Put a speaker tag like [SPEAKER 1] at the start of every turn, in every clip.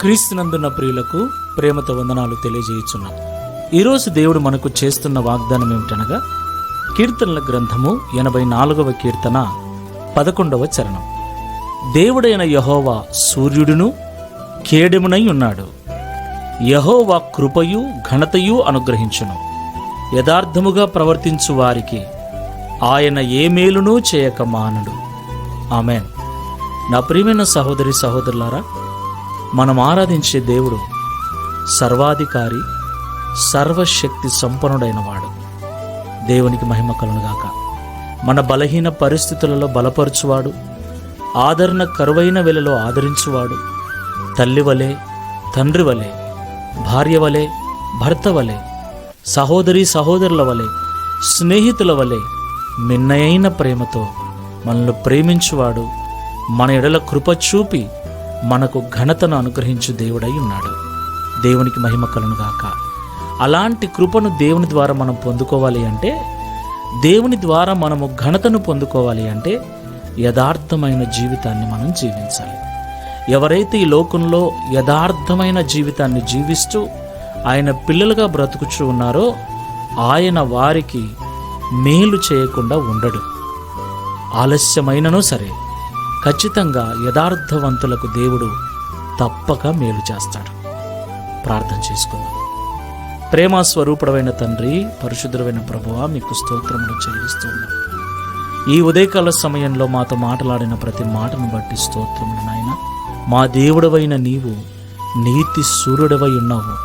[SPEAKER 1] క్రీస్తునందున్న ప్రియులకు ప్రేమతో వందనాలు తెలియజేయుచున్నాం. ఈరోజు దేవుడు మనకు చేస్తున్న వాగ్దానం ఏమిటనగా కీర్తనల గ్రంథము 84వ కీర్తన 11వ చరణం. దేవుడైన యెహోవా సూర్యుడును కేడెమునై ఉన్నాడు. యెహోవా కృపయు ఘనతయు అనుగ్రహించును. యథార్థముగా ప్రవర్తించు వారికి ఆయన ఏ మేలునూ చేయక మానడు. ఆమేన్. నా ప్రియమైన సహోదరి సహోదరులారా, మనం ఆరాధించే దేవుడు సర్వాధికారి, సర్వశక్తి సంపన్నుడైన వాడు. దేవునికి మహిమ కలుగుగాక. మన బలహీన పరిస్థితులలో బలపరచువాడు, ఆదరణ కరువైన వేళలో ఆదరించువాడు, తల్లి వలె, తండ్రి వలె, భార్య వలె, భర్త వలె, సహోదరి సహోదరుల వలె, స్నేహితుల వలె మిన్నయైన ప్రేమతో మనల్ని ప్రేమించువాడు, మన ఎడల కృప చూపి మనకు ఘనతను అనుగ్రహించు దేవుడై ఉన్నాడు. దేవునికి మహిమ కలుగుగాక. అలాంటి కృపను దేవుని ద్వారా మనం పొందుకోవాలి అంటే, దేవుని ద్వారా మనము ఘనతను పొందుకోవాలి అంటే యథార్థమైన జీవితాన్ని మనం జీవించాలి. ఎవరైతే ఈ లోకంలో యథార్థమైన జీవితాన్ని జీవిస్తూ ఆయన పిల్లలుగా బ్రతుకుచూ ఉన్నారో ఆయన వారికి మేలు చేయకుండా ఉండడు. ఆలస్యమైనను సరే ఖచ్చితంగా యథార్థవంతులకు దేవుడు తప్పక మేలు చేస్తాడు. ప్రార్థన చేసుకుందాం. ప్రేమ స్వరూపుడమైన తండ్రి, పరిశుద్ధుడైన ప్రభువా, మీకు స్తోత్రములు చెల్లిస్తున్నాం. ఈ ఉదయకాల సమయంలో మాతో మాట్లాడిన ప్రతి మాటను బట్టి స్తోత్రములు నాయన. మా దేవుడవైన నీవు నీతి సూర్యుడవై ఉన్నావు.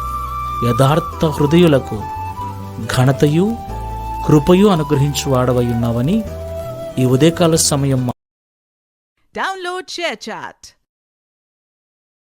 [SPEAKER 1] యథార్థ హృదయులకు ఘనతయు కృపయు అనుగ్రహించు వాడవై ఉన్నావని ఈ ఉదయకాల సమయం
[SPEAKER 2] Download ShareChat.